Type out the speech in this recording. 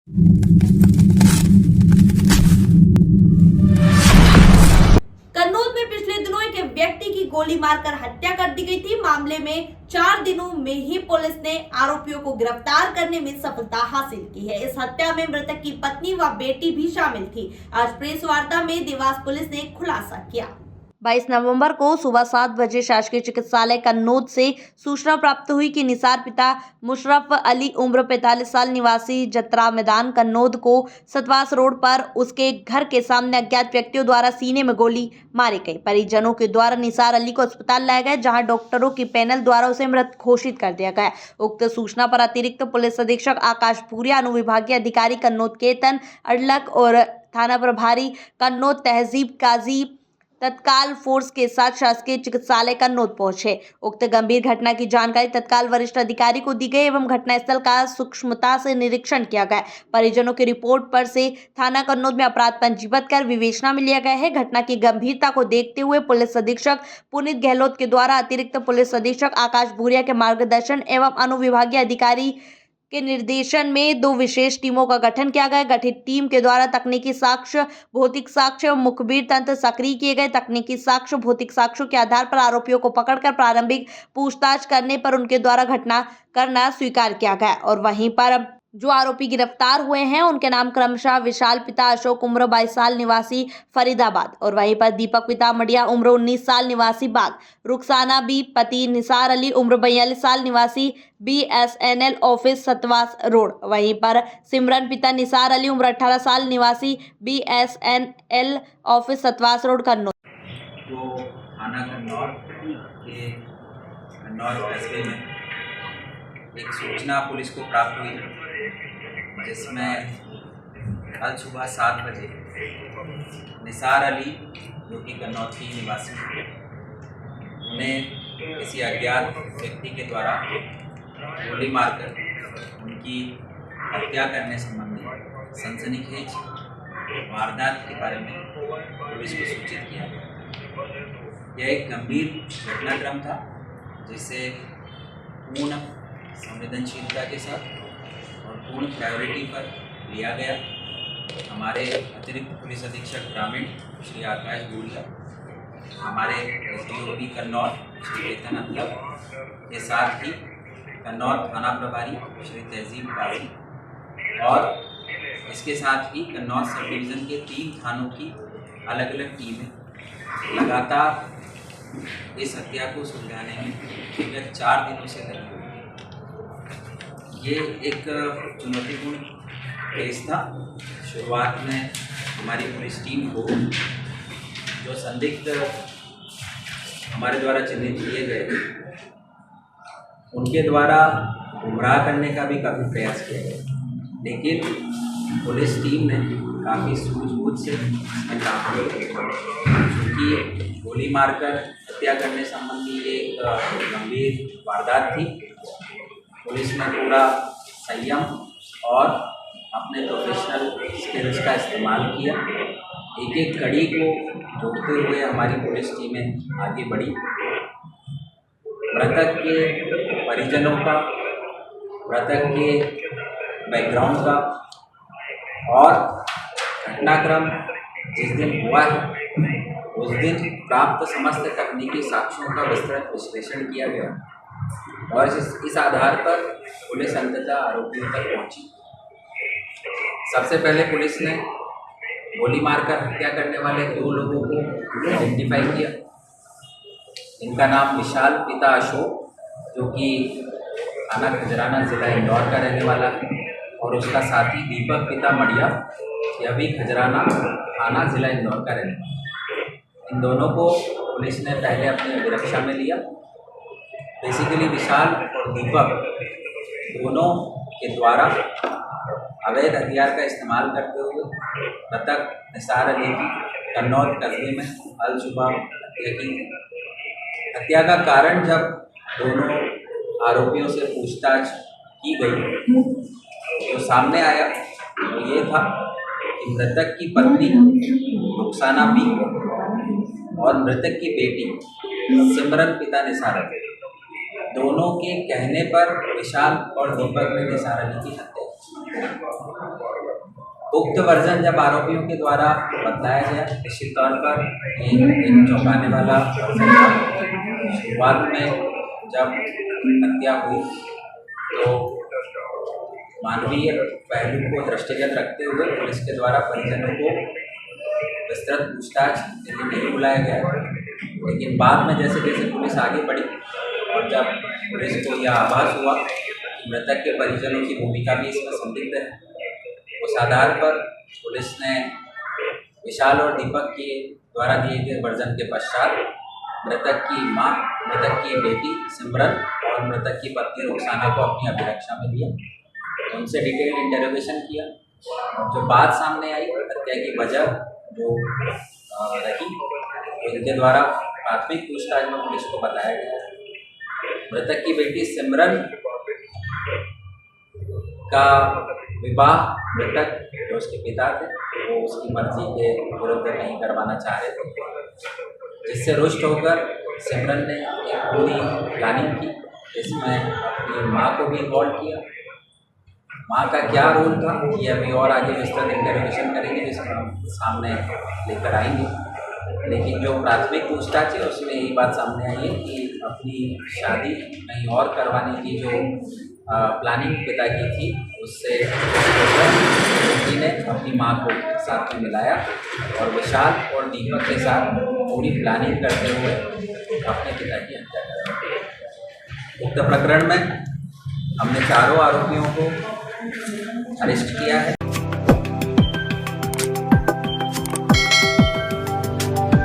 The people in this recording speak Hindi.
कन्नौज में पिछले दिनों एक व्यक्ति की गोली मारकर हत्या कर दी गई थी। मामले में 4 दिनों में ही पुलिस ने आरोपियों को गिरफ्तार करने में सफलता हासिल की है। इस हत्या में मृतक की पत्नी व बेटी भी शामिल थी। आज प्रेस वार्ता में देवास पुलिस ने खुलासा किया। 22 नवंबर को सुबह 7 बजे शासकीय चिकित्सालय कन्नौज से सूचना प्राप्त हुई कि निसार पिता मुशर्रफ अली उम्र 45 साल निवासी जतरा मैदान कन्नौज को सतवास रोड पर उसके घर के सामने अज्ञात व्यक्तियों द्वारा सीने में गोली मारी गई। परिजनों के द्वारा निसार अली को अस्पताल लाया गया, जहां डॉक्टरों की पैनल द्वारा उसे मृत घोषित कर दिया गया। उक्त सूचना पर अतिरिक्त पुलिस अधीक्षक आकाश भूरिया, अनुविभागीय अधिकारी कन्नौज केतन अडलक और थाना प्रभारी कन्नौज तहजीब काजी तत्काल फोर्स के साथ शासकीय चिकित्सालय कन्नौज पहुंचे। उक्त गंभीर घटना की जानकारी तत्काल वरिष्ठ अधिकारी को दी गई एवं घटनास्थल का सूक्ष्मता से निरीक्षण किया गया। परिजनों की रिपोर्ट पर से थाना कन्नौज में अपराध पंजीबद्ध कर विवेचना में लिया गया है। घटना की गंभीरता को देखते हुए पुलिस अधीक्षक पुनीत गहलोत के द्वारा अतिरिक्त पुलिस अधीक्षक आकाश भूरिया के मार्गदर्शन एवं अनुविभागीय अधिकारी के निर्देशन में 2 विशेष टीमों का गठन किया गया। गठित टीम के द्वारा तकनीकी साक्ष्य, भौतिक साक्ष्य एवं मुखबिर तंत्र सक्रिय किए गए। तकनीकी साक्ष्य, भौतिक साक्ष्यों के आधार पर आरोपियों को पकड़कर प्रारंभिक पूछताछ करने पर उनके द्वारा घटना करना स्वीकार किया गया और वहीं पर जो आरोपी गिरफ्तार हुए हैं उनके नाम क्रमशः विशाल पिता अशोक उम्र 22 साल निवासी फरीदाबाद और वहीं पर दीपक पिता मडिया उम्र 19 साल निवासी बाग, रुखसाना बी पति निसार अली उम्र 42 साल निवासी BSNL ऑफिस सतवास रोड, वहीं पर सिमरन पिता निसार अली उम्र 18 साल निवासी BSNL office Satwas road Kannauj. तो थाना कन्नौज के कन्नौज कस्बे में एक सूचना पुलिस को प्राप्त हुई, जिसमें कल सुबह 7 बजे निसार अली जो कि कन्नौज की निवासी है, उन्हें किसी अज्ञात व्यक्ति के द्वारा गोली मारकर उनकी हत्या करने संबंधी सनसनीखेज वारदात के बारे में पुलिस को सूचित किया। यह एक गंभीर घटनाक्रम था, जिसे पूर्ण संवेदनशीलता के साथ और पूर्ण प्रायोरिटी पर लिया गया। हमारे अतिरिक्त पुलिस अधीक्षक ग्रामीण श्री आकाश भूरिया, हमारे SDOP कन्नौज श्री केतन अडलक के साथ ही कन्नौज थाना प्रभारी श्री तहजीब काजी और इसके साथ ही कन्नौज सब डिवीज़न के 3 थानों की अलग अलग टीमें लगातार इस हत्या को सुलझाने में विगत 4 दिनों से लगी हुई है। ये एक चुनौतीपूर्ण केस था। शुरुआत में हमारी पुलिस टीम को जो संदिग्ध हमारे द्वारा चिन्हित किए गए, उनके द्वारा गुमराह करने का भी काफ़ी प्रयास किया गया, लेकिन पुलिस टीम ने काफ़ी सूझबूझ से इसमें काम किया। क्योंकि गोली मारकर हत्या करने संबंधी एक गंभीर वारदात थी, पुलिस ने पूरा संयम और अपने प्रोफेशनल स्किल्स का इस्तेमाल किया। एक एक कड़ी को जोड़ते हुए हमारी पुलिस टीमें आगे बढ़ी। मृतक के परिजनों का, मृतक के बैकग्राउंड का और घटनाक्रम जिस दिन हुआ है उस दिन प्राप्त समस्त तकनीकी साक्ष्यों का विस्तृत विश्लेषण किया गया और इस आधार पर पुलिस अंततः आरोपियों तक पहुंची। सबसे पहले पुलिस ने गोली मारकर हत्या करने वाले 2 लोगों को आइडेंटिफाई किया। इनका नाम विशाल पिता अशोक, जो कि थाना खजराना जिला इंदौर का रहने वाला है, और उसका साथी दीपक पिता मडिया, यह भी खजराना थाना जिला इंदौर का रहने वाला है। इन दोनों को पुलिस ने पहले अपनी अभिरक्षा में लिया। बेसिकली विशाल और दीपक दोनों के द्वारा अवैध हथियार का इस्तेमाल करते हुए मृतक निसार अली की कन्नौज कस्बे में कल सुबह हत्या की। हत्या का कारण जब दोनों आरोपियों से पूछताछ की गई तो सामने आया तो ये था कि मृतक की पत्नी रुखसाना बी और मृतक की बेटी सिमरन पिता निसार अली, दोनों के कहने पर विशाल और दीपक ने निसार अली की हत्या की। उक्त वर्जन जब आरोपियों के द्वारा बताया गया, निश्चित तौर पर ये एक चौंकाने वाला वर्जन था। शुरुआत में जब हत्या हुई तो मानवीय पहलू को दृष्टिगत रखते हुए पुलिस के द्वारा परिजनों को विस्तृत पूछताछ के लिए नहीं बुलाया गया, लेकिन बाद में जैसे जैसे पुलिस आगे बढ़ी और जब पुलिस को यह आभास हुआ कि मृतक के परिजनों की भूमिका भी इसमें संदिग्ध है, उस आधार पर पुलिस ने विशाल और दीपक के द्वारा दिए गए वर्जन के पश्चात मृतक की मां, मृतक की बेटी सिमरन और मृतक की पत्नी रुखसाना को अपनी अभिरक्षा में लिया। उनसे डिटेल इंटरोगेशन किया। जो बात सामने आई हत्या की वजह जो रही, इनके द्वारा प्राथमिक पूछताछ में पुलिस को बताया गया मृतक की बेटी सिमरन का विवाह मृतक जो उसके पिता थे वो उसकी मर्जी के विरुद्ध नहीं करवाना चाह रहे थे, जिससे रुष्ट होकर सिमरन ने एक पूरी प्लानिंग की, जिसमें अपनी माँ को भी इन्वॉल्व किया। माँ का क्या रोल था ये अभी और आगे विस्तृत इंटरोगेशन करेंगे, जिसको हम सामने लेकर आएंगे। लेकिन जो प्राथमिक पूछताछ है उसमें यही बात सामने आई है कि अपनी शादी कहीं और करवाने की जो प्लानिंग पिता की थी, उससे लड़की ने अपनी माँ को साथ में मिलाया और विशाल और दीपक के साथ पूरी प्लानिंग करते हुए अपने पिता की हत्या कर। उक्त प्रकरण में हमने चारों आरोपियों को अरेस्ट किया है।